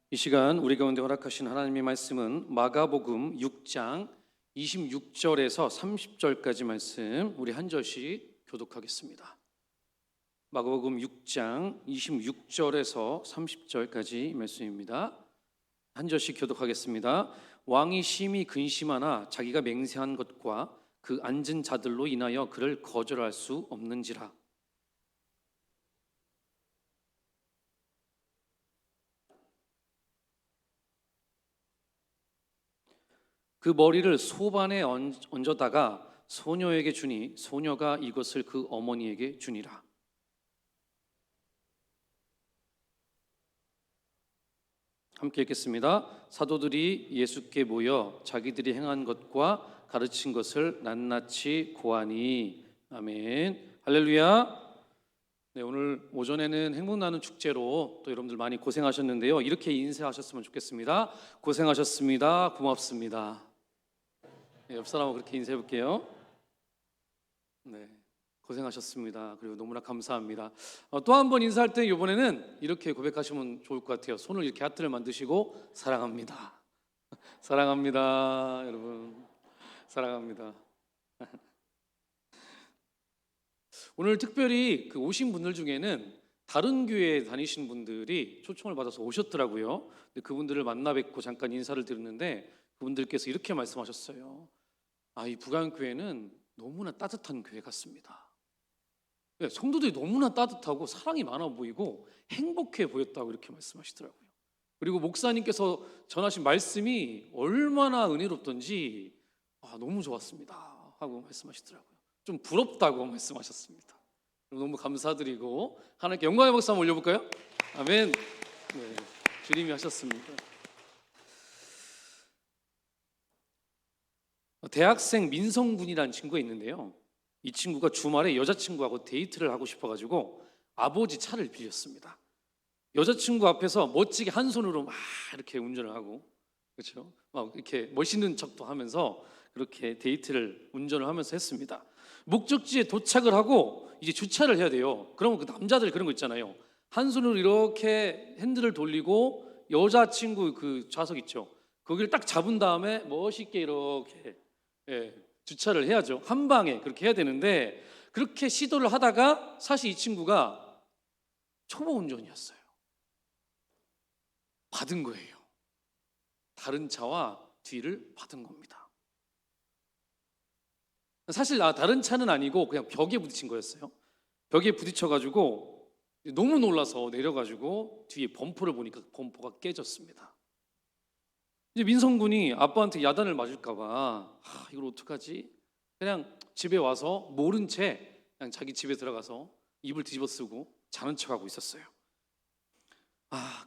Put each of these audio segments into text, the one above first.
이 시간 우리 가운데 허락하신 하나님의 말씀은 마가복음 6장 26절에서 30절까지 말씀 우리 한 절씩 교독하겠습니다. 마가복음 6장 26절에서 30절까지 말씀입니다. 한 절씩 교독하겠습니다. 왕이 심히 근심하나 자기가 맹세한 것과 그 앉은 자들로 인하여 그를 거절할 수 없는지라. 그 머리를 소반에 얹어다가 소녀에게 주니 소녀가 이것을 그 어머니에게 주니라. 함께 읽겠습니다. 사도들이 예수께 모여 자기들이 행한 것과 가르친 것을 낱낱이 고하니. 아멘. 할렐루야. 네, 오늘 오전에는 행복 나눔 축제로 또 여러분들 많이 고생하셨는데요. 이렇게 인사하셨으면 좋겠습니다. 고생하셨습니다. 고맙습니다. 네, 옆 사람하고 그렇게 인사해 볼게요. 네, 고생하셨습니다. 그리고 너무나 감사합니다. 또 한 번 인사할 때 이번에는 이렇게 고백하시면 좋을 것 같아요. 손을 이렇게 하트를 만드시고 사랑합니다. 사랑합니다. 여러분 사랑합니다. 오늘 특별히 그 오신 분들 중에는 다른 교회에 다니시는 분들이 초청을 받아서 오셨더라고요. 근데 그분들을 만나 뵙고 잠깐 인사를 드렸는데 그분들께서 이렇게 말씀하셨어요. 이 부강교회는 너무나 따뜻한 교회 같습니다. 성도들이 너무나 따뜻하고 사랑이 많아 보이고 행복해 보였다고 이렇게 말씀하시더라고요. 그리고 목사님께서 전하신 말씀이 얼마나 은혜롭던지 너무 좋았습니다 하고 말씀하시더라고요. 좀 부럽다고 말씀하셨습니다. 너무 감사드리고 하나님께 영광의 박수 한번 올려볼까요? 아멘. 네, 주님이 하셨습니다. 대학생 민성군이라는 친구가 있는데요. 이 친구가 주말에 여자친구하고 데이트를 하고 싶어가지고 아버지 차를 빌렸습니다. 여자친구 앞에서 멋지게 한 손으로 막 이렇게 운전을 하고, 그렇죠? 막 이렇게 멋있는 척도 하면서 그렇게 데이트를 운전을 하면서 했습니다. 목적지에 도착을 하고 이제 주차를 해야 돼요. 그러면 그 남자들 그런 거 있잖아요. 한 손으로 이렇게 핸들을 돌리고 여자친구 그 좌석 있죠. 거기를 딱 잡은 다음에 멋있게 이렇게 주차를 해야죠. 한 방에 그렇게 해야 되는데 그렇게 시도를 하다가 사실 이 친구가 초보 운전이었어요. 받은 거예요. 다른 차와 뒤를 받은 겁니다. 사실 다른 차는 아니고 그냥 벽에 부딪힌 거였어요. 벽에 부딪혀가지고 너무 놀라서 내려가지고 뒤에 범퍼를 보니까 범퍼가 깨졌습니다. 이제 민성군이 아빠한테 야단을 맞을까봐 이걸 어떡하지? 그냥 집에 와서 모른 채 그냥 자기 집에 들어가서 이불 뒤집어 쓰고 자는 척하고 있었어요.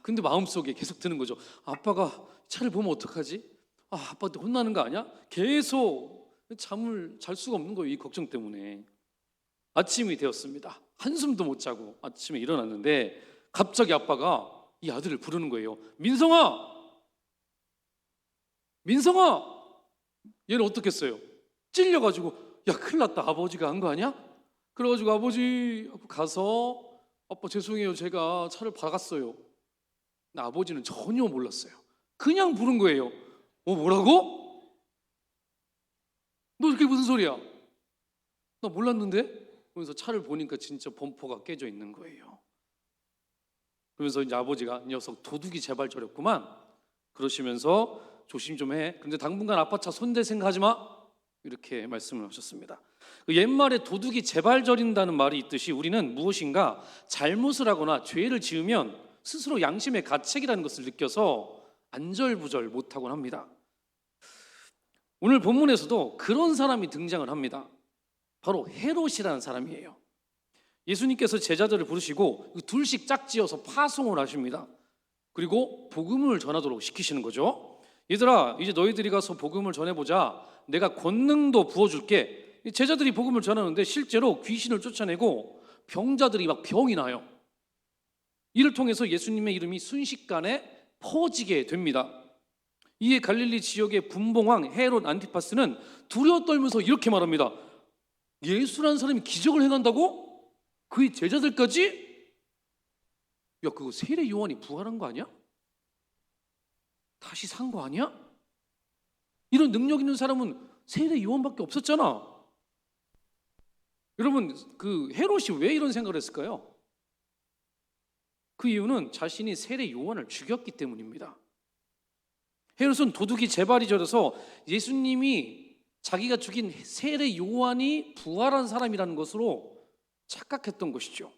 근데 마음속에 계속 드는 거죠. 아빠가 차를 보면 어떡하지? 아빠한테 혼나는 거 아니야? 계속 잠을 잘 수가 없는 거예요. 이 걱정 때문에. 아침이 되었습니다. 한숨도 못 자고 아침에 일어났는데 갑자기 아빠가 이 아들을 부르는 거예요. 민성아! 민성아! 얘는 어떻겠어요? 찔려가지고 야 큰일 났다. 아버지가 한 거 아니야? 그래가지고 아버지 가서 아빠 죄송해요. 제가 차를 박았어요. 근데 아버지는 전혀 몰랐어요. 그냥 부른 거예요. 뭐라고? 너 그게 무슨 소리야? 나 몰랐는데? 그러면서 차를 보니까 진짜 범퍼가 깨져 있는 거예요. 그러면서 이제 아버지가 녀석 도둑이 제발 저렸구만 그러시면서 조심 좀 해. 근데 당분간 아빠 차 손댈 생각하지 마. 이렇게 말씀을 하셨습니다. 옛말에 도둑이 제발 저린다는 말이 있듯이 우리는 무엇인가 잘못을 하거나 죄를 지으면 스스로 양심의 가책이라는 것을 느껴서 안절부절 못하곤 합니다. 오늘 본문에서도 그런 사람이 등장을 합니다. 바로 헤롯이라는 사람이에요. 예수님께서 제자들을 부르시고 둘씩 짝지어서 파송을 하십니다. 그리고 복음을 전하도록 시키시는 거죠. 얘들아, 이제 너희들이 가서 복음을 전해보자. 내가 권능도 부어줄게. 제자들이 복음을 전하는데 실제로 귀신을 쫓아내고 병자들이 막 병이 나요. 이를 통해서 예수님의 이름이 순식간에 퍼지게 됩니다. 이에 갈릴리 지역의 분봉왕 헤롯 안티파스는 두려워 떨면서 이렇게 말합니다. 예수라는 사람이 기적을 행한다고? 그의 제자들까지? 야, 그거 세례 요한이 부활한 거 아니야? 다시 산 거 아니야? 이런 능력 있는 사람은 세례 요한밖에 없었잖아. 여러분, 그 헤롯이 왜 이런 생각을 했을까요? 그 이유는 자신이 세례 요한을 죽였기 때문입니다. 헤롯은 도둑이 재발이 저려서 예수님이 자기가 죽인 세례 요한이 부활한 사람이라는 것으로 착각했던 것이죠.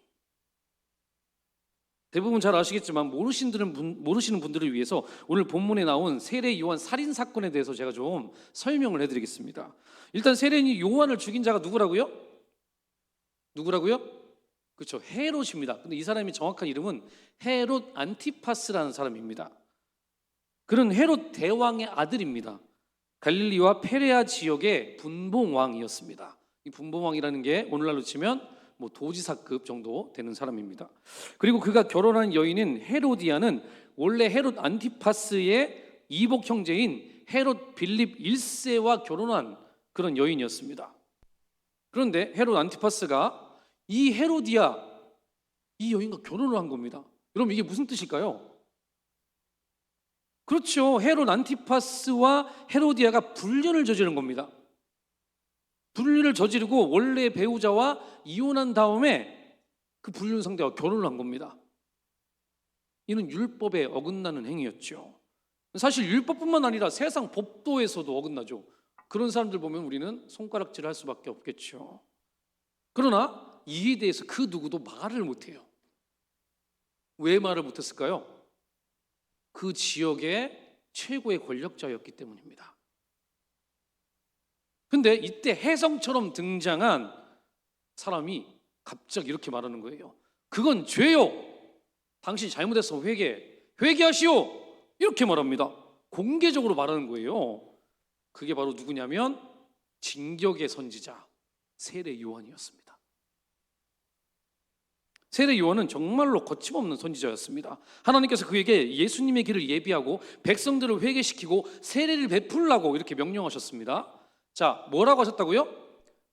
대부분 잘 아시겠지만 모르시는 분들을 위해서 오늘 본문에 나온 세례 요한 살인 사건에 대해서 제가 좀 설명을 해드리겠습니다. 일단 세례 요한을 죽인 자가 누구라고요? 그렇죠, 헤롯입니다. 근데 이 사람이 정확한 이름은 헤롯 안티파스라는 사람입니다. 그는 헤롯 대왕의 아들입니다. 갈릴리와 페레아 지역의 분봉왕이었습니다. 이 분봉왕이라는 게 오늘날로 치면 도지사급 정도 되는 사람입니다. 그리고 그가 결혼한 여인인 헤로디아는 원래 헤롯 안티파스의 이복 형제인 헤롯 빌립 1세와 결혼한 그런 여인이었습니다. 그런데 헤롯 안티파스가 이 헤로디아, 이 여인과 결혼을 한 겁니다. 여러분, 이게 무슨 뜻일까요? 그렇죠, 헤롯 안티파스와 헤로디아가 불륜을 저지른 겁니다. 불륜을 저지르고 원래 배우자와 이혼한 다음에 그 불륜 상대와 결혼을 한 겁니다. 이는 율법에 어긋나는 행위였죠. 사실 율법뿐만 아니라 세상 법도에서도 어긋나죠. 그런 사람들 보면 우리는 손가락질을 할 수밖에 없겠죠. 그러나 이에 대해서 그 누구도 말을 못해요. 왜 말을 못했을까요? 그 지역의 최고의 권력자였기 때문입니다. 근데 이때 혜성처럼 등장한 사람이 갑자기 이렇게 말하는 거예요. 그건 죄요. 당신이 잘못해서 회개하시오. 이렇게 말합니다. 공개적으로 말하는 거예요. 그게 바로 누구냐면 진격의 선지자 세례 요한이었습니다. 세례 요한은 정말로 거침없는 선지자였습니다. 하나님께서 그에게 예수님의 길을 예비하고 백성들을 회개시키고 세례를 베풀라고 이렇게 명령하셨습니다. 자, 뭐라고 하셨다고요?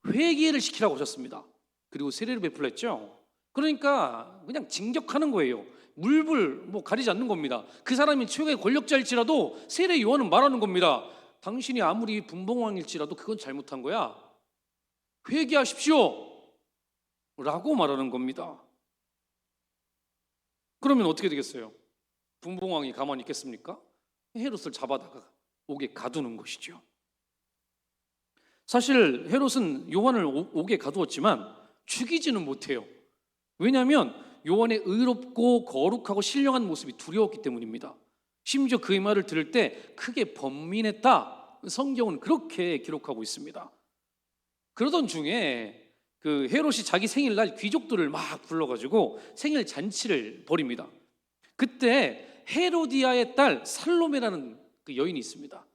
회개를 시키라고 하셨습니다. 그리고 세례를 베풀라 했죠. 그러니까 그냥 진격하는 거예요. 물불 가리지 않는 겁니다. 그 사람이 최고의 권력자일지라도 세례 요한은 말하는 겁니다. 당신이 아무리 분봉왕일지라도 그건 잘못한 거야. 회개하십시오 라고 말하는 겁니다. 그러면 어떻게 되겠어요? 분봉왕이 가만히 있겠습니까? 헤롯을 잡아다가 옥에 가두는 것이죠. 사실 헤롯은 요한을 옥에 가두었지만 죽이지는 못해요. 왜냐하면 요한의 의롭고 거룩하고 신령한 모습이 두려웠기 때문입니다. 심지어 그의 말을 들을 때 크게 번민했다. 성경은 그렇게 기록하고 있습니다. 그러던 중에 그 헤롯이 자기 생일날 귀족들을 막 불러가지고 생일 잔치를 벌입니다. 그때 헤로디아의 딸 살로메라는 그 여인이 있습니다.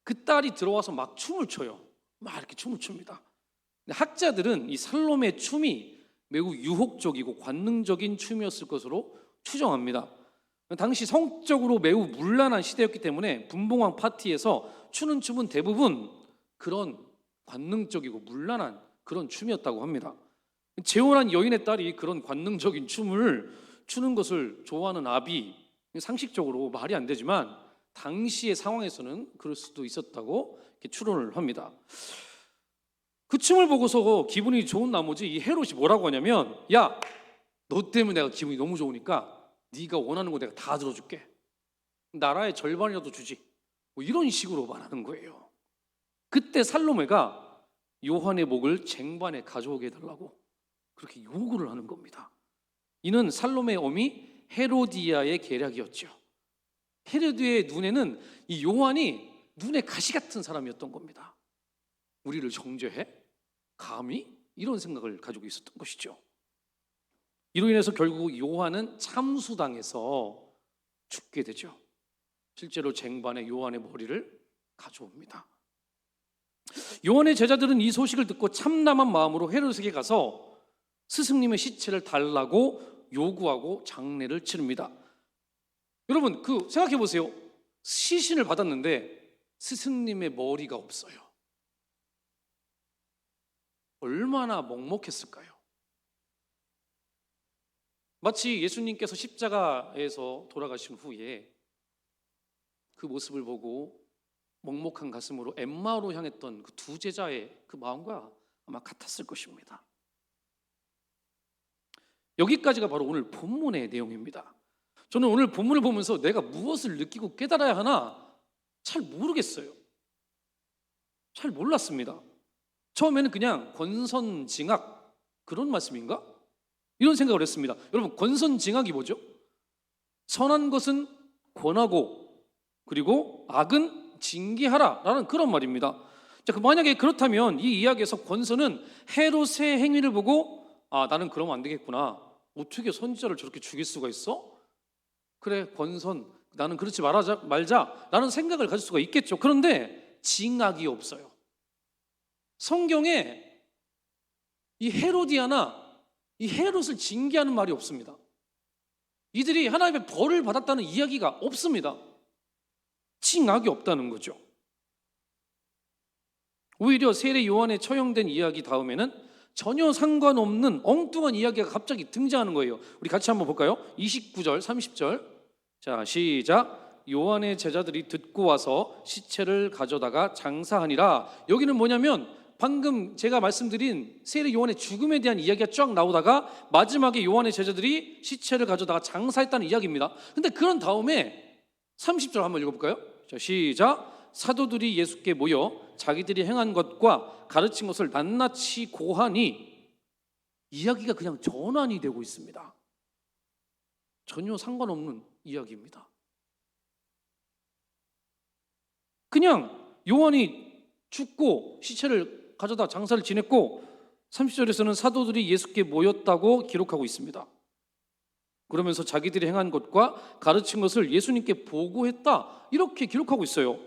그 딸이 들어와서 막 춤을 춰요. 막 이렇게 춤을 춥니다. 학자들은 이 살로메 춤이 매우 유혹적이고 관능적인 춤이었을 것으로 추정합니다. 당시 성적으로 매우 문란한 시대였기 때문에 분봉왕 파티에서 추는 춤은 대부분 그런 관능적이고 문란한 그런 춤이었다고 합니다. 재혼한 여인의 딸이 그런 관능적인 춤을 추는 것을 좋아하는 아비, 상식적으로 말이 안 되지만 당시의 상황에서는 그럴 수도 있었다고 이렇게 추론을 합니다. 그 춤을 보고서 기분이 좋은 나머지 이 헤롯이 뭐라고 하냐면, 야, 너 때문에 내가 기분이 너무 좋으니까 네가 원하는 거 내가 다 들어줄게. 나라의 절반이라도 주지. 이런 식으로 말하는 거예요. 그때 살로메가 요한의 목을 쟁반에 가져오게 해달라고 그렇게 요구를 하는 겁니다. 이는 살로메의 어미 헤로디아의 계략이었죠. 헤로디아의 눈에는 이 요한이 눈에 가시 같은 사람이었던 겁니다. 우리를 정죄해? 감히? 이런 생각을 가지고 있었던 것이죠. 이로 인해서 결국 요한은 참수당해서 죽게 되죠. 실제로 쟁반에 요한의 머리를 가져옵니다. 요한의 제자들은 이 소식을 듣고 참담한 마음으로 헤롯에게 가서 스승님의 시체를 달라고 요구하고 장례를 치릅니다. 여러분, 생각해 보세요. 시신을 받았는데 스승님의 머리가 없어요. 얼마나 먹먹했을까요? 마치 예수님께서 십자가에서 돌아가신 후에 그 모습을 보고 먹먹한 가슴으로 엠마오로 향했던 그 두 제자의 그 마음과 아마 같았을 것입니다. 여기까지가 바로 오늘 본문의 내용입니다. 저는 오늘 본문을 보면서 내가 무엇을 느끼고 깨달아야 하나 잘 모르겠어요. 잘 몰랐습니다. 처음에는 그냥 권선징악 그런 말씀인가? 이런 생각을 했습니다. 여러분, 권선징악이 뭐죠? 선한 것은 권하고 그리고 악은 징계하라 라는 그런 말입니다. 자, 만약에 그렇다면 이 이야기에서 권선은 헤롯의 행위를 보고 나는 그러면 안 되겠구나. 어떻게 선지자를 저렇게 죽일 수가 있어? 그래, 권선, 나는 그렇지 말자 라는 생각을 가질 수가 있겠죠. 그런데 징악이 없어요. 성경에 이 헤로디아나 이 헤롯을 징계하는 말이 없습니다. 이들이 하나님의 벌을 받았다는 이야기가 없습니다. 징악이 없다는 거죠. 오히려 세례 요한에 처형된 이야기 다음에는 전혀 상관없는 엉뚱한 이야기가 갑자기 등장하는 거예요. 우리 같이 한번 볼까요? 29절, 30절. 자, 시작. 요한의 제자들이 듣고 와서 시체를 가져다가 장사하니라. 여기는 뭐냐면 방금 제가 말씀드린 세례 요한의 죽음에 대한 이야기가 쫙 나오다가 마지막에 요한의 제자들이 시체를 가져다가 장사했다는 이야기입니다. 근데 그런 다음에 30절 한번 읽어볼까요? 자, 시작. 사도들이 예수께 모여 자기들이 행한 것과 가르친 것을 낱낱이 고하니, 이야기가 그냥 전환이 되고 있습니다. 전혀 상관없는 이야기입니다. 그냥 요한이 죽고 시체를 가져다 장사를 지냈고 30절에서는 사도들이 예수께 모였다고 기록하고 있습니다. 그러면서 자기들이 행한 것과 가르친 것을 예수님께 보고했다 이렇게 기록하고 있어요.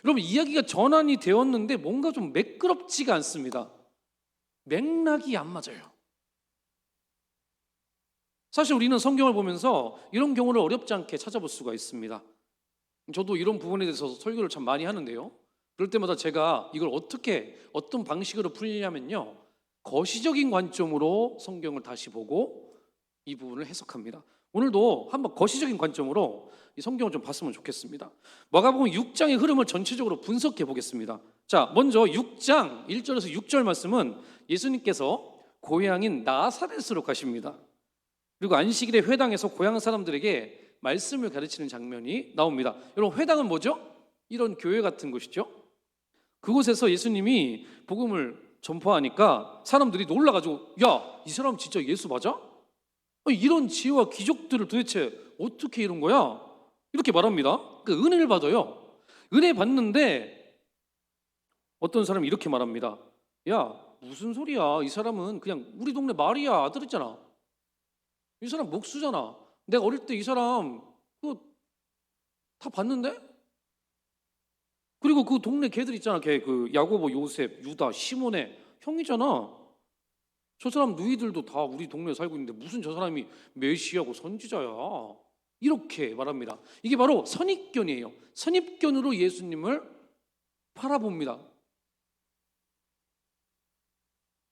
여러분, 이야기가 전환이 되었는데 뭔가 좀 매끄럽지가 않습니다. 맥락이 안 맞아요. 사실 우리는 성경을 보면서 이런 경우를 어렵지 않게 찾아볼 수가 있습니다. 저도 이런 부분에 대해서 설교를 참 많이 하는데요, 그럴 때마다 제가 이걸 어떤 방식으로 풀리냐면요, 거시적인 관점으로 성경을 다시 보고 이 부분을 해석합니다. 오늘도 한번 거시적인 관점으로 이 성경을 좀 봤으면 좋겠습니다. 마가복음 6장의 흐름을 전체적으로 분석해 보겠습니다. 자, 먼저 6장 1절에서 6절 말씀은 예수님께서 고향인 나사렛으로 가십니다. 그리고 안식일에 회당에서 고향 사람들에게 말씀을 가르치는 장면이 나옵니다. 여러분, 회당은 뭐죠? 이런 교회 같은 곳이죠. 그곳에서 예수님이 복음을 전파하니까 사람들이 놀라가지고, 야, 이 사람 진짜 예수 맞아? 이런 지혜와 기적들을 도대체 어떻게 이룬 거야? 이렇게 말합니다. 그러니까 은혜를 받아요. 은혜 받는데 어떤 사람이 이렇게 말합니다. 야, 무슨 소리야? 이 사람은 그냥 우리 동네 마리아 아들 있잖아. 이 사람 목수잖아. 내가 어릴 때 이 사람 그거 다 봤는데? 그리고 그 동네 걔들 있잖아. 걔 그 야고보, 요셉, 유다, 시몬의 형이잖아. 저 사람 누이들도 다 우리 동네에 살고 있는데 무슨 저 사람이 메시아고 선지자야? 이렇게 말합니다. 이게 바로 선입견이에요. 선입견으로 예수님을 바라봅니다.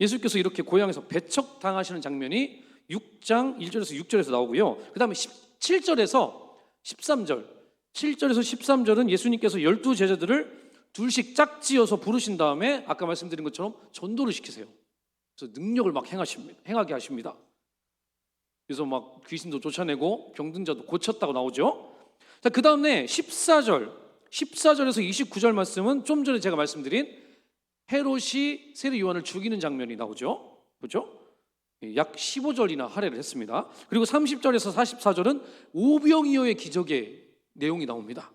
예수께서 이렇게 고향에서 배척당하시는 장면이 6장 1절에서 6절에서 나오고요. 그 다음에 7절에서 13절 7절에서 13절은 예수님께서 12제자들을 둘씩 짝지어서 부르신 다음에 아까 말씀드린 것처럼 전도를 시키세요. 그래서 능력을 막 행하게 하십니다. 그래서 막 귀신도 쫓아내고 병든 자도 고쳤다고 나오죠. 자, 그 다음에 14절에서 29절 말씀은 좀 전에 제가 말씀드린 헤롯이 세례 요한을 죽이는 장면이 나오죠. 그렇죠? 약 15절이나 할애를 했습니다. 그리고 30절에서 44절은 오병이어의 기적의 내용이 나옵니다.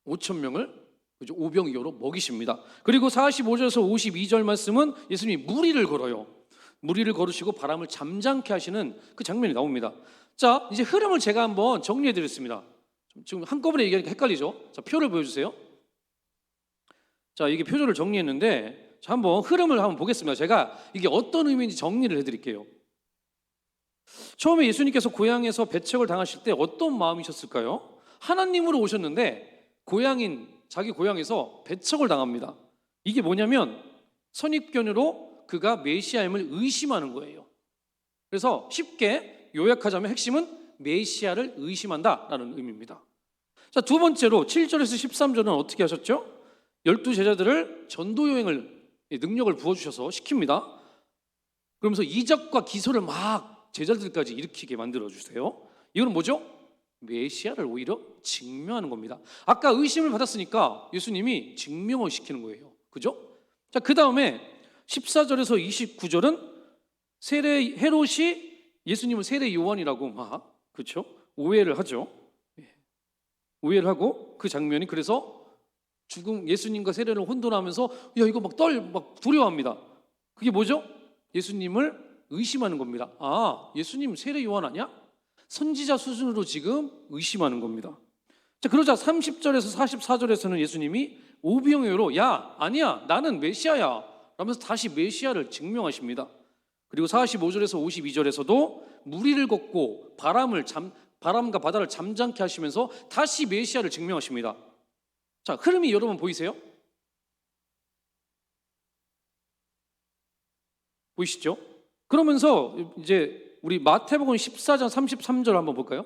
5,000명을 오병이어로 먹이십니다. 그리고 45절에서 52절 말씀은 예수님이 무리를 걸어요. 무리를 걸으시고 바람을 잠잠케 하시는 그 장면이 나옵니다. 자, 이제 흐름을 제가 한번 정리해 드렸습니다. 지금 한꺼번에 얘기하니까 헷갈리죠? 자, 표를 보여주세요. 자, 이게 표절을 정리했는데, 자, 한번 흐름을 한번 보겠습니다. 제가 이게 어떤 의미인지 정리를 해드릴게요. 처음에 예수님께서 고향에서 배척을 당하실 때 어떤 마음이셨을까요? 하나님으로 오셨는데 자기 고향에서 배척을 당합니다. 이게 뭐냐면 선입견으로 그가 메시아임을 의심하는 거예요. 그래서 쉽게 요약하자면 핵심은 메시아를 의심한다라는 의미입니다. 자, 두 번째로 7절에서 13절은 어떻게 하셨죠? 12제자들을 전도 여행을 능력을 부어주셔서 시킵니다. 그러면서 이적과 기사를 막 제자들까지 일으키게 만들어주세요. 이건 뭐죠? 메시아를 오히려 증명하는 겁니다. 아까 의심을 받았으니까 예수님이 증명을 시키는 거예요. 그죠? 자, 그 다음에 14절에서 29절은 헤롯이 예수님을 세례 요한이라고 막, 그렇죠? 오해를 하죠. 오해를 하고 그 장면이, 그래서 죽음 예수님과 세례를 혼돈하면서 야, 이거 막 두려워합니다. 그게 뭐죠? 예수님을 의심하는 겁니다. 아, 예수님 세례 요한 아니야? 선지자 수준으로 지금 의심하는 겁니다. 자, 그러자 30절에서 44절에서는 예수님이 오병이어로 야, 아니야, 나는 메시아야 라면서 다시 메시아를 증명하십니다. 그리고 45절에서 52절에서도 무리를 걷고 바람과 바다를 잠잠케 하시면서 다시 메시아를 증명하십니다. 자, 흐름이 여러분 보이세요? 보이시죠? 그러면서 이제 우리 마태복음 14장 33절 한번 볼까요?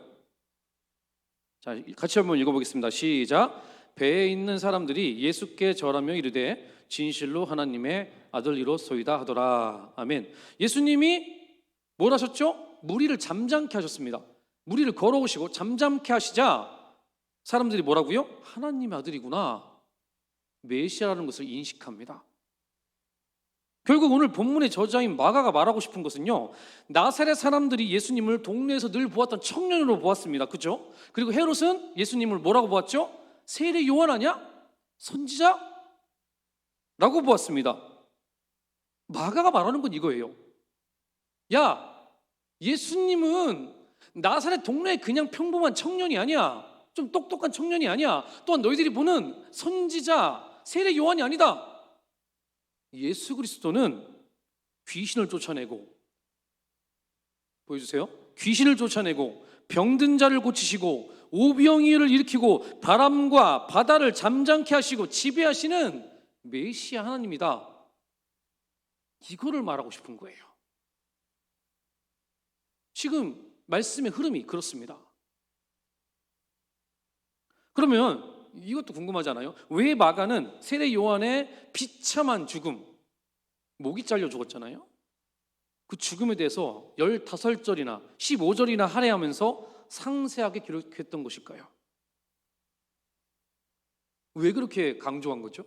자, 같이 한번 읽어보겠습니다. 시작. 배에 있는 사람들이 예수께 절하며 이르되 진실로 하나님의 아들이로소이다 하더라. 아멘. 예수님이 뭘 하셨죠? 무리를 잠잠케 하셨습니다. 무리를 걸어오시고 잠잠케 하시자 사람들이 뭐라고요? 하나님의 아들이구나, 메시아라는 것을 인식합니다. 결국 오늘 본문의 저자인 마가가 말하고 싶은 것은요, 나사렛 사람들이 예수님을 동네에서 늘 보았던 청년으로 보았습니다. 그죠? 그리고 헤롯은 예수님을 뭐라고 보았죠? 세례 요한 아니야? 선지자? 라고 보았습니다. 마가가 말하는 건 이거예요. 야, 예수님은 나사렛 동네의 그냥 평범한 청년이 아니야. 좀 똑똑한 청년이 아니야. 또한 너희들이 보는 선지자, 세례 요한이 아니다. 예수 그리스도는 귀신을 쫓아내고, 보여주세요. 귀신을 쫓아내고 병든 자를 고치시고 오병이어를 일으키고 바람과 바다를 잠잠케 하시고 지배하시는 메시아 하나님이다. 이거를 말하고 싶은 거예요. 지금 말씀의 흐름이 그렇습니다. 그러면 이것도 궁금하잖아요. 왜 마가는 세례 요한의 비참한 죽음, 목이 잘려 죽었잖아요. 그 죽음에 대해서 15절이나 15절이나 할애하면서 상세하게 기록했던 것일까요? 왜 그렇게 강조한 거죠?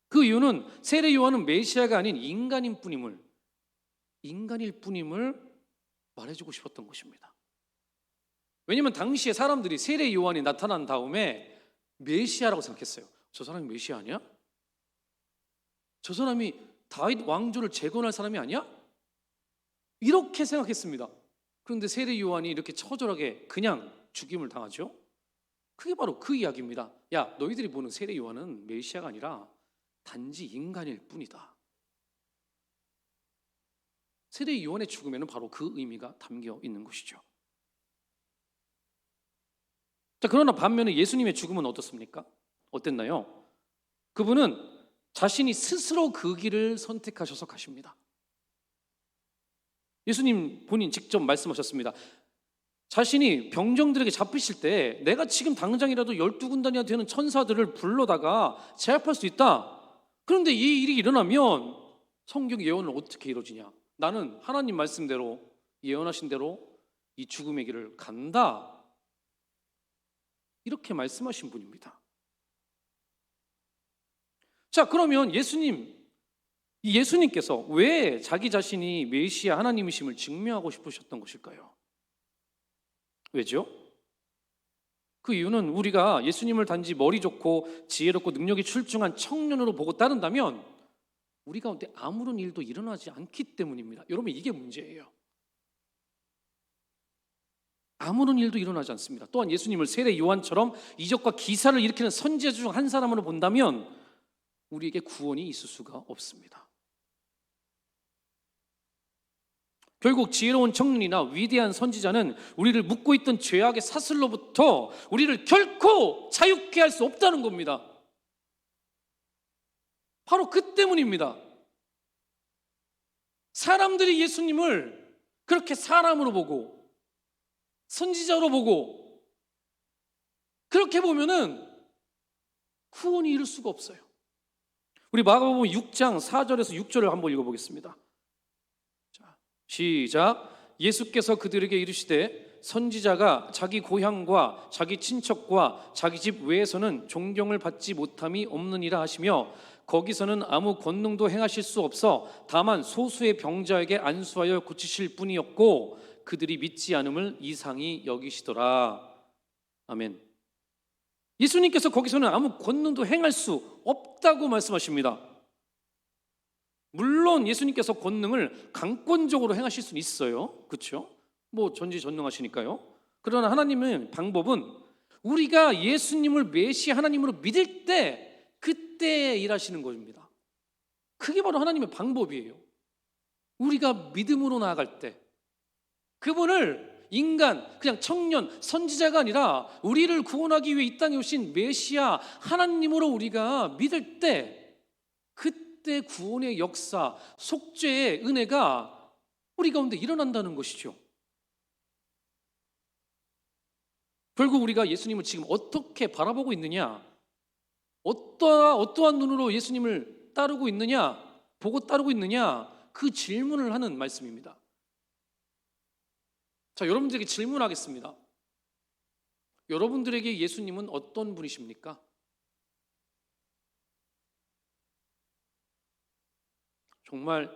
그 이유는 세례 요한은 메시아가 아닌 인간일 뿐임을 말해주고 싶었던 것입니다. 왜냐하면 당시에 사람들이 세례 요한이 나타난 다음에 메시아라고 생각했어요. 저 사람이 메시아 아니야? 저 사람이 다윗 왕조를 재건할 사람이 아니야? 이렇게 생각했습니다. 그런데 세례 요한이 이렇게 처절하게 그냥 죽임을 당하죠. 그게 바로 그 이야기입니다. 야, 너희들이 보는 세례 요한은 메시아가 아니라 단지 인간일 뿐이다. 세례 요한의 죽음에는 바로 그 의미가 담겨 있는 것이죠. 자, 그러나 반면에 예수님의 죽음은 어떻습니까? 어땠나요? 그분은 자신이 스스로 그 길을 선택하셔서 가십니다. 예수님 본인 직접 말씀하셨습니다. 자신이 병정들에게 잡히실 때 내가 지금 당장이라도 12군단이나 되는 천사들을 불러다가 제압할 수 있다. 그런데 이 일이 일어나면 성경 예언은 어떻게 이루어지냐? 나는 하나님 말씀대로, 예언하신 대로 이 죽음의 길을 간다. 이렇게 말씀하신 분입니다. 자, 그러면 예수님께서 왜 자기 자신이 메시아 하나님이심을 증명하고 싶으셨던 것일까요? 왜죠? 그 이유는 우리가 예수님을 단지 머리 좋고 지혜롭고 능력이 출중한 청년으로 보고 따른다면 우리 가운데 아무런 일도 일어나지 않기 때문입니다. 여러분, 이게 문제예요. 아무런 일도 일어나지 않습니다. 또한 예수님을 세례 요한처럼 이적과 기사를 일으키는 선지자 중 한 사람으로 본다면 우리에게 구원이 있을 수가 없습니다. 결국 지혜로운 청년이나 위대한 선지자는 우리를 묶고 있던 죄악의 사슬로부터 우리를 결코 자유케 할 수 없다는 겁니다. 바로 그 때문입니다. 사람들이 예수님을 그렇게 사람으로 보고 선지자로 보고 그렇게 보면은 구원이 이룰 수가 없어요. 우리 마가복음 6장 4절에서 6절을 한번 읽어보겠습니다. 자, 시작. 예수께서 그들에게 이르시되 선지자가 자기 고향과 자기 친척과 자기 집 외에서는 존경을 받지 못함이 없느니라 하시며, 거기서는 아무 권능도 행하실 수 없어 다만 소수의 병자에게 안수하여 고치실 뿐이었고 그들이 믿지 않음을 이상히 여기시더라. 아멘. 예수님께서 거기서는 아무 권능도 행할 수 없다고 말씀하십니다. 물론 예수님께서 권능을 강권적으로 행하실 수는 있어요. 그렇죠? 뭐 전지전능하시니까요. 그러나 하나님의 방법은 우리가 예수님을 메시아 하나님으로 믿을 때 그때 일하시는 것입니다. 그게 바로 하나님의 방법이에요. 우리가 믿음으로 나아갈 때 그분을 인간, 그냥 청년, 선지자가 아니라 우리를 구원하기 위해 이 땅에 오신 메시아 하나님으로 우리가 믿을 때 그때 구원의 역사, 속죄의 은혜가 우리 가운데 일어난다는 것이죠. 결국 우리가 예수님을 지금 어떻게 바라보고 있느냐, 어떠한 눈으로 예수님을 따르고 있느냐, 보고 따르고 있느냐, 그 질문을 하는 말씀입니다. 자, 여러분들에게 질문하겠습니다. 여러분들에게 예수님은 어떤 분이십니까? 정말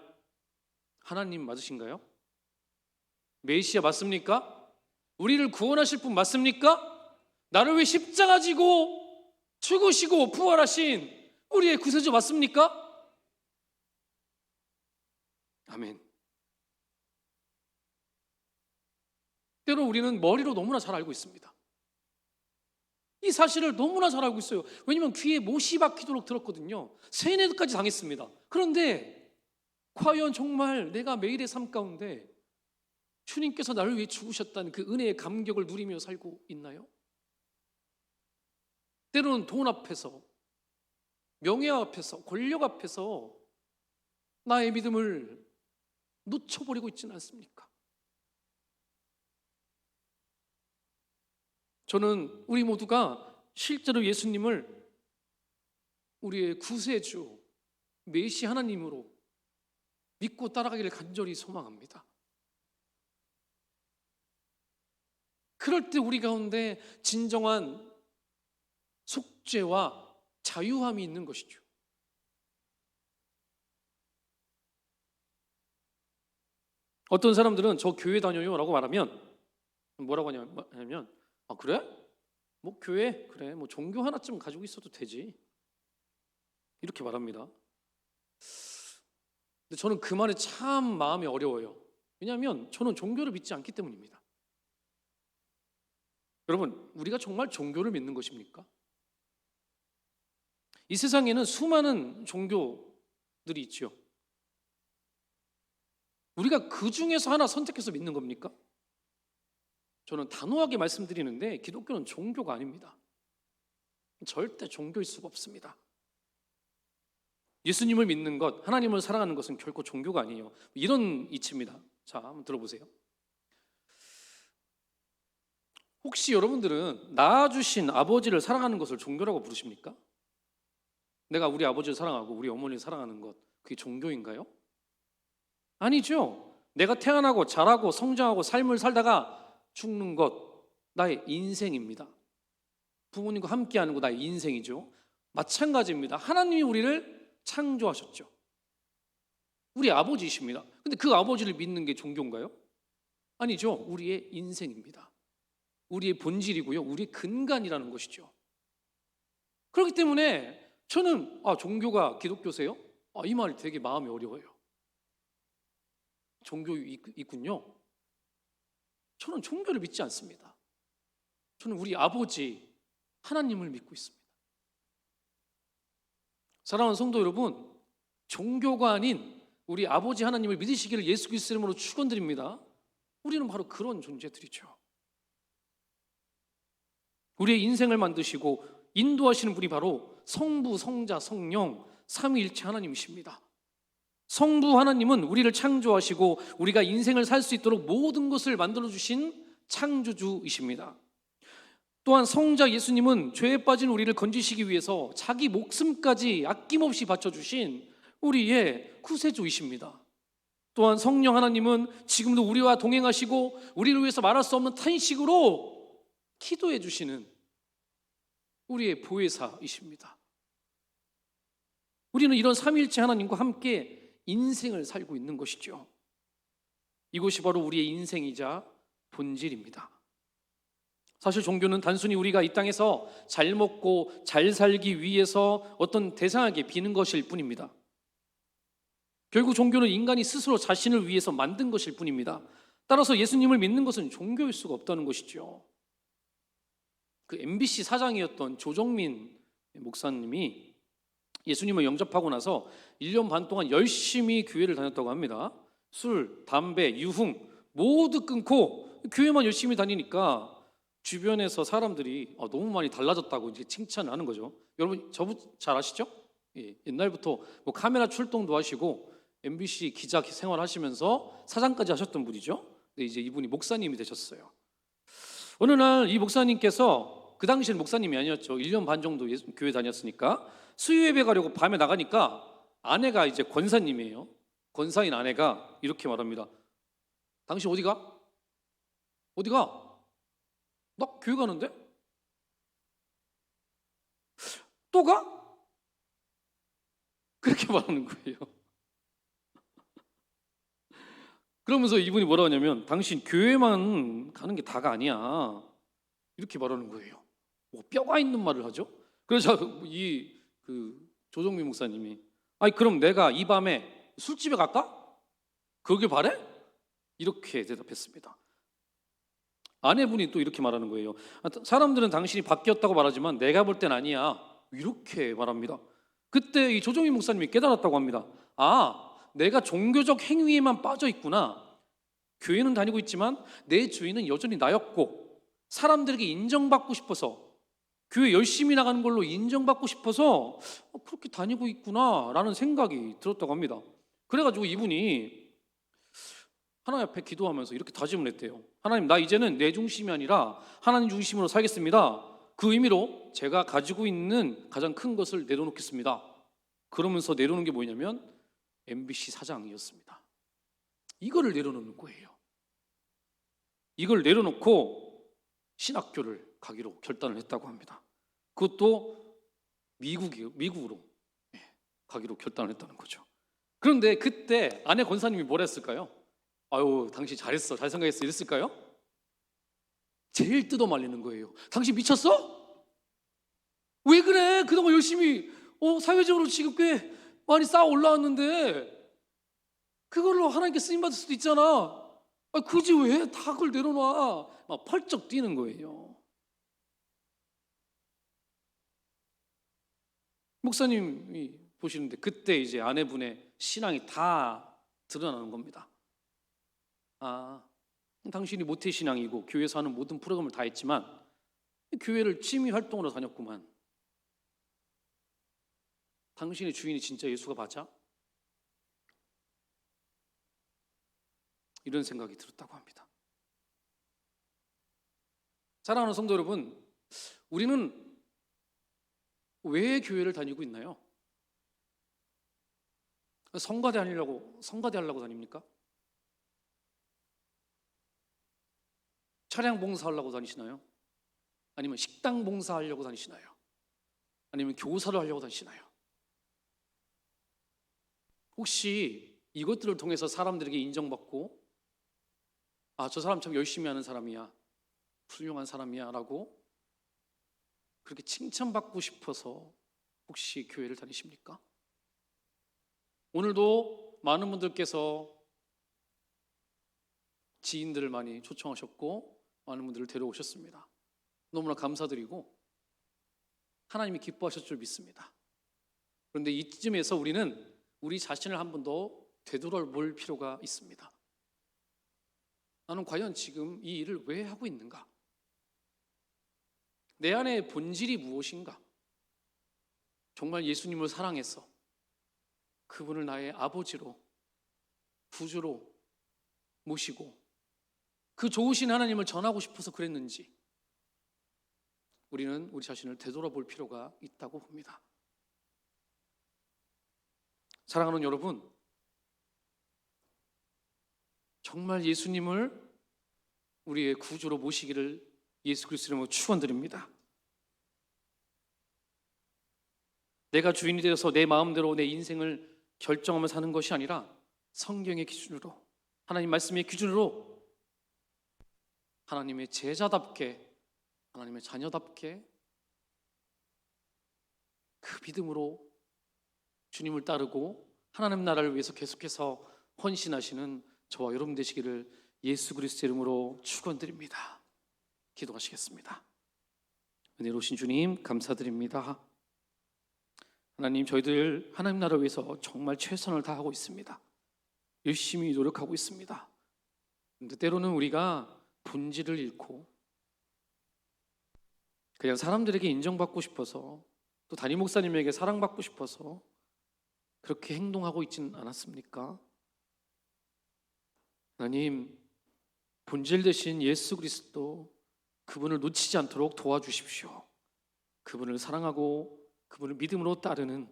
하나님 맞으신가요? 메시아 맞습니까? 우리를 구원하실 분 맞습니까? 나를 위해 십자가 지고 죽으시고 부활하신 우리의 구세주 맞습니까? 아멘. 때로 우리는 머리로 너무나 잘 알고 있습니다. 이 사실을 너무나 잘 알고 있어요. 왜냐하면 귀에 못이 박히도록 들었거든요. 세뇌까지 당했습니다. 그런데 과연 정말 내가 매일의 삶 가운데 주님께서 나를 위해 죽으셨다는 그 은혜의 감격을 누리며 살고 있나요? 때로는 돈 앞에서, 명예 앞에서, 권력 앞에서 나의 믿음을 놓쳐버리고 있지는 않습니까? 저는 우리 모두가 실제로 예수님을 우리의 구세주, 메시아 하나님으로 믿고 따라가기를 간절히 소망합니다. 그럴 때 우리 가운데 진정한 속죄와 자유함이 있는 것이죠. 어떤 사람들은 저 교회 다녀요 라고 말하면 뭐라고 하냐면, 아 그래? 뭐 교회? 그래 뭐 종교 하나쯤 가지고 있어도 되지, 이렇게 말합니다. 근데 저는 그 말이 참 마음이 어려워요. 왜냐하면 저는 종교를 믿지 않기 때문입니다. 여러분, 우리가 정말 종교를 믿는 것입니까? 이 세상에는 수많은 종교들이 있죠. 우리가 그 중에서 하나 선택해서 믿는 겁니까? 저는 단호하게 말씀드리는데 기독교는 종교가 아닙니다. 절대 종교일 수가 없습니다. 예수님을 믿는 것, 하나님을 사랑하는 것은 결코 종교가 아니에요. 이런 이치입니다. 자, 한번 들어보세요. 혹시 여러분들은 낳아주신 아버지를 사랑하는 것을 종교라고 부르십니까? 내가 우리 아버지를 사랑하고 우리 어머니를 사랑하는 것, 그게 종교인가요? 아니죠. 내가 태어나고 자라고 성장하고 삶을 살다가 죽는 것, 나의 인생입니다. 부모님과 함께하는 거 나의 인생이죠. 마찬가지입니다. 하나님이 우리를 창조하셨죠. 우리 아버지이십니다. 근데 그 아버지를 믿는 게 종교인가요? 아니죠. 우리의 인생입니다. 우리의 본질이고요, 우리의 근간이라는 것이죠. 그렇기 때문에 저는 종교가 기독교세요? 이 말이 되게 마음이 어려워요. 종교 있군요. 저는 종교를 믿지 않습니다. 저는 우리 아버지 하나님을 믿고 있습니다. 사랑하는 성도 여러분, 종교가 아닌 우리 아버지 하나님을 믿으시기를 예수 그리스도의 이름으로 축원드립니다. 우리는 바로 그런 존재들이죠. 우리의 인생을 만드시고 인도하시는 분이 바로 성부, 성자, 성령 삼위일체 하나님이십니다. 성부 하나님은 우리를 창조하시고 우리가 인생을 살 수 있도록 모든 것을 만들어주신 창조주이십니다. 또한 성자 예수님은 죄에 빠진 우리를 건지시기 위해서 자기 목숨까지 아낌없이 바쳐주신 우리의 구세주이십니다. 또한 성령 하나님은 지금도 우리와 동행하시고 우리를 위해서 말할 수 없는 탄식으로 기도해 주시는 우리의 보혜사이십니다. 우리는 이런 삼위일체 하나님과 함께 인생을 살고 있는 것이죠. 이것이 바로 우리의 인생이자 본질입니다. 사실 종교는 단순히 우리가 이 땅에서 잘 먹고 잘 살기 위해서 어떤 대상에게 비는 것일 뿐입니다. 결국 종교는 인간이 스스로 자신을 위해서 만든 것일 뿐입니다. 따라서 예수님을 믿는 것은 종교일 수가 없다는 것이죠. 그 MBC 사장이었던 조정민 목사님이 예수님을 영접하고 나서 1년 반 동안 열심히 교회를 다녔다고 합니다. 술, 담배, 유흥 모두 끊고 교회만 열심히 다니니까 주변에서 사람들이 너무 많이 달라졌다고 이제 칭찬을 하는 거죠. 여러분 저분 잘 아시죠? 옛날부터 뭐 카메라 출동도 하시고 MBC 기자 생활 하시면서 사장까지 하셨던 분이죠. 근데 이제 이분이 목사님이 되셨어요. 어느 날 이 목사님께서, 그 당시에는 목사님이 아니었죠. 1년 반 정도 교회 다녔으니까 수요 예배 가려고 밤에 나가니까 아내가 이제 권사님이에요. 권사인 아내가 이렇게 말합니다. 당신 어디 가? 어디 가? 나 교회 가는데? 또 가? 그렇게 말하는 거예요. 그러면서 이분이 뭐라 하냐면 당신 교회만 가는 게 다가 아니야. 이렇게 말하는 거예요. 뭐 뼈가 있는 말을 하죠. 그래서 그 조정민 목사님이 그럼 내가 이 밤에 술집에 갈까? 그러길 바래? 이렇게 대답했습니다. 아내분이 또 이렇게 말하는 거예요. 사람들은 당신이 바뀌었다고 말하지만 내가 볼 땐 아니야. 이렇게 말합니다. 그때 이 조정민 목사님이 깨달았다고 합니다. 내가 종교적 행위에만 빠져 있구나. 교회는 다니고 있지만 내 주인은 여전히 나였고 사람들에게 인정받고 싶어서, 교회 열심히 나가는 걸로 인정받고 싶어서 그렇게 다니고 있구나 라는 생각이 들었다고 합니다. 그래가지고 이분이 하나님 앞에 기도하면서 이렇게 다짐을 했대요. 하나님, 나 이제는 내 중심이 아니라 하나님 중심으로 살겠습니다. 그 의미로 제가 가지고 있는 가장 큰 것을 내려놓겠습니다. 그러면서 내려놓은 게 뭐냐면 MBC 사장이었습니다. 이거를 내려놓는 거예요. 이걸 내려놓고 신학교를 가기로 결단을 했다고 합니다. 그것도 미국으로 가기로 결단을 했다는 거죠. 그런데 그때 아내 권사님이 뭐라 했을까요? 당신 잘했어, 잘 생각했어 이랬을까요? 제일 뜯어 말리는 거예요. 당신 미쳤어? 왜 그래? 그동안 열심히 사회적으로 지금 꽤 많이 쌓아 올라왔는데 그걸로 하나님께 쓰임받을 수도 있잖아. 굳이 왜 다 그걸 내려놔? 막 펄쩍 뛰는 거예요. 목사님이 보시는데 그때 이제 아내분의 신앙이 다 드러나는 겁니다. 당신이 모태신앙이고 교회에서 하는 모든 프로그램을 다 했지만 교회를 취미 활동으로 다녔구만. 당신의 주인이 진짜 예수가 맞아? 이런 생각이 들었다고 합니다. 사랑하는 성도 여러분, 우리는 왜 교회를 다니고 있나요? 성가대 하려고 다닙니까? 차량 봉사하려고 다니시나요? 아니면 식당 봉사하려고 다니시나요? 아니면 교사를 하려고 다니시나요? 혹시 이것들을 통해서 사람들에게 인정받고 저 사람 참 열심히 하는 사람이야, 훌륭한 사람이야 라고 그렇게 칭찬받고 싶어서 혹시 교회를 다니십니까? 오늘도 많은 분들께서 지인들을 많이 초청하셨고 많은 분들을 데려오셨습니다. 너무나 감사드리고 하나님이 기뻐하실 줄 믿습니다. 그런데 이쯤에서 우리는 우리 자신을 한 번 더 되돌아볼 필요가 있습니다. 나는 과연 지금 이 일을 왜 하고 있는가? 내 안의 본질이 무엇인가? 정말 예수님을 사랑해서 그분을 나의 아버지로, 구주로 모시고 그 좋으신 하나님을 전하고 싶어서 그랬는지, 우리는 우리 자신을 되돌아볼 필요가 있다고 봅니다. 사랑하는 여러분, 정말 예수님을 우리의 구주로 모시기를 예수 그리스도 이름으로 축원드립니다. 내가 주인이 되어서 내 마음대로 내 인생을 결정하며 사는 것이 아니라 성경의 기준으로, 하나님 말씀의 기준으로 하나님의 제자답게, 하나님의 자녀답게 그 믿음으로 주님을 따르고 하나님 나라를 위해서 계속해서 헌신하시는 저와 여러분 되시기를 예수 그리스도 이름으로 축원드립니다. 기도하시겠습니다. 은혜로우신 주님 감사드립니다. 하나님, 저희들 하나님 나라를 위해서 정말 최선을 다하고 있습니다. 열심히 노력하고 있습니다. 그런데 때로는 우리가 본질을 잃고 그냥 사람들에게 인정받고 싶어서, 또 담임 목사님에게 사랑받고 싶어서 그렇게 행동하고 있지는 않았습니까? 하나님, 본질 되신 예수 그리스도, 그분을 놓치지 않도록 도와주십시오. 그분을 사랑하고 그분을 믿음으로 따르는,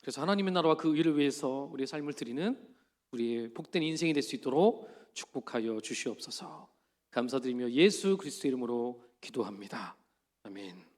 그래서 하나님의 나라와 그 의를 위해서 우리의 삶을 드리는 우리의 복된 인생이 될 수 있도록 축복하여 주시옵소서. 감사드리며 예수 그리스도 이름으로 기도합니다. 아멘.